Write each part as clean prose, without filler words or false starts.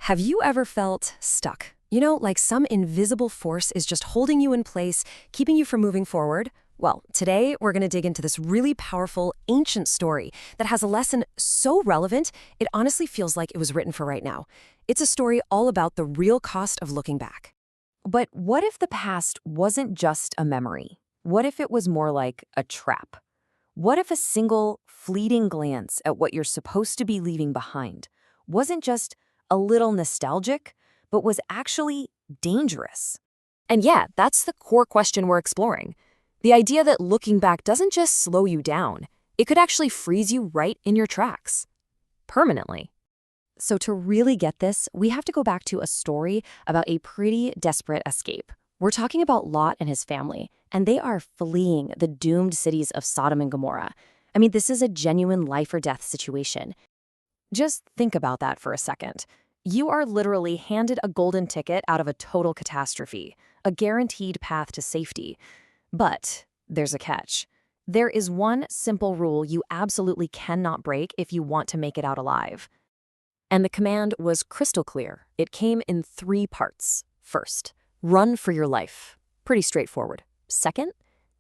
Have you ever felt stuck? You know, like some invisible force is just holding you in place, keeping you from moving forward? Well, today we're going to dig into this really powerful, ancient story that has a lesson so relevant, it honestly feels like it was written for right now. It's a story all about the real cost of looking back. But what if the past wasn't just a memory? What if it was more like a trap? What if a single, fleeting glance at what you're supposed to be leaving behind wasn't just a little nostalgic, but was actually dangerous? And yeah, that's the core question we're exploring. The idea that looking back doesn't just slow you down, it could actually freeze you right in your tracks. Permanently. So to really get this, we have to go back to a story about a pretty desperate escape. We're talking about Lot and his family, and they are fleeing the doomed cities of Sodom and Gomorrah. I mean, this is a genuine life or death situation. Just think about that for a second. You are literally handed a golden ticket out of a total catastrophe, a guaranteed path to safety. But there's a catch. There is one simple rule you absolutely cannot break if you want to make it out alive. And the command was crystal clear. It came in 3 parts. First, run for your life. Pretty straightforward. Second,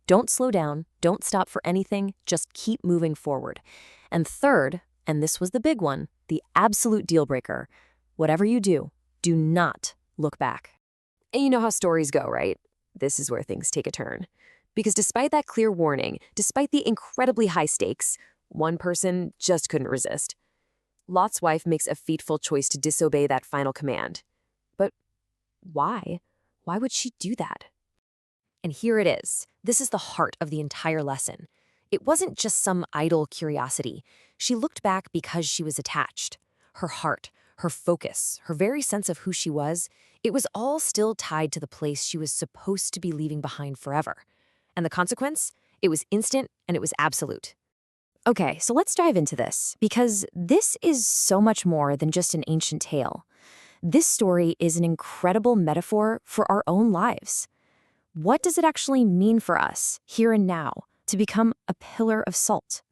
don't slow down, don't stop for anything, just keep moving forward. And third, and this was the big one, the absolute deal breaker, whatever you do, do not look back. And you know how stories go, right? This is where things take a turn. Because despite that clear warning, despite the incredibly high stakes, one person just couldn't resist. Lot's wife makes a fateful choice to disobey that final command. But why? Why would she do that? And here it is. This is the heart of the entire lesson. It wasn't just some idle curiosity. She looked back because she was attached. Her heart, her focus, her very sense of who she was, it was all still tied to the place she was supposed to be leaving behind forever. And the consequence? It was instant and it was absolute. Okay, so let's dive into this, because this is so much more than just an ancient tale. This story is an incredible metaphor for our own lives. What does it actually mean for us, here and now, to become a pillar of salt?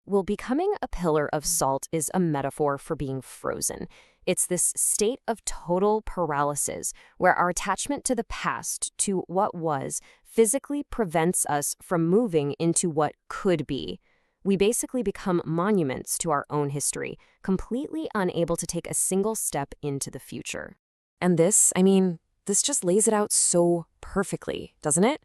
Well, becoming a pillar of salt is a metaphor for being frozen. It's this state of total paralysis where our attachment to the past, to what was, physically prevents us from moving into what could be. We basically become monuments to our own history, completely unable to take a single step into the future. And this just lays it out so perfectly, doesn't it?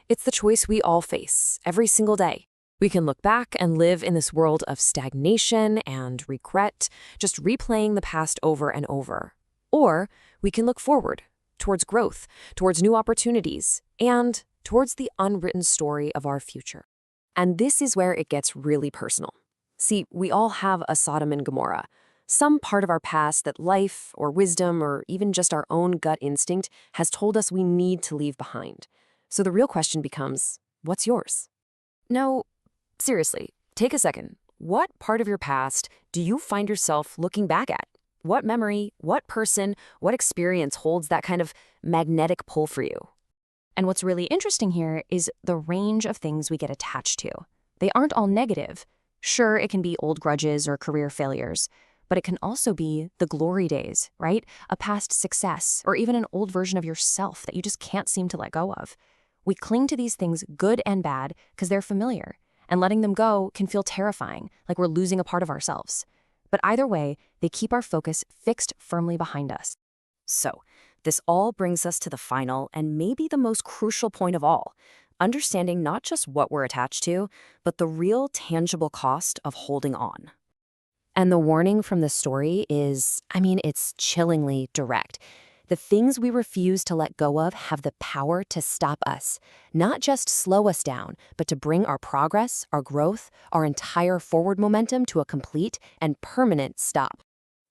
It's the choice we all face every single day. We can look back and live in this world of stagnation and regret, just replaying the past over and over. Or we can look forward, towards growth, towards new opportunities, and towards the unwritten story of our future. And this is where it gets really personal. See, we all have a Sodom and Gomorrah, some part of our past that life or wisdom or even just our own gut instinct has told us we need to leave behind. So the real question becomes, what's yours? No, seriously, take a second. What part of your past do you find yourself looking back at? What memory, what person, what experience holds that kind of magnetic pull for you? And what's really interesting here is the range of things we get attached to. They aren't all negative. Sure, it can be old grudges or career failures, but it can also be the glory days, right? A past success, or even an old version of yourself that you just can't seem to let go of. We cling to these things, good and bad, because they're familiar, and letting them go can feel terrifying, like we're losing a part of ourselves. But either way, they keep our focus fixed firmly behind us. So, this all brings us to the final and maybe the most crucial point of all, understanding not just what we're attached to, but the real tangible cost of holding on. And the warning from the story is, it's chillingly direct. The things we refuse to let go of have the power to stop us, not just slow us down, but to bring our progress, our growth, our entire forward momentum to a complete and permanent stop.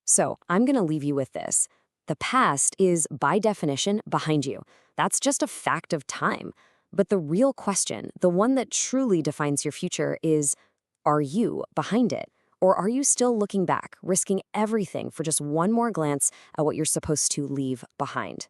So I'm going to leave you with this. The past is, by definition, behind you. That's just a fact of time. But the real question, the one that truly defines your future, is, are you behind it? Or are you still looking back, risking everything for just one more glance at what you're supposed to leave behind?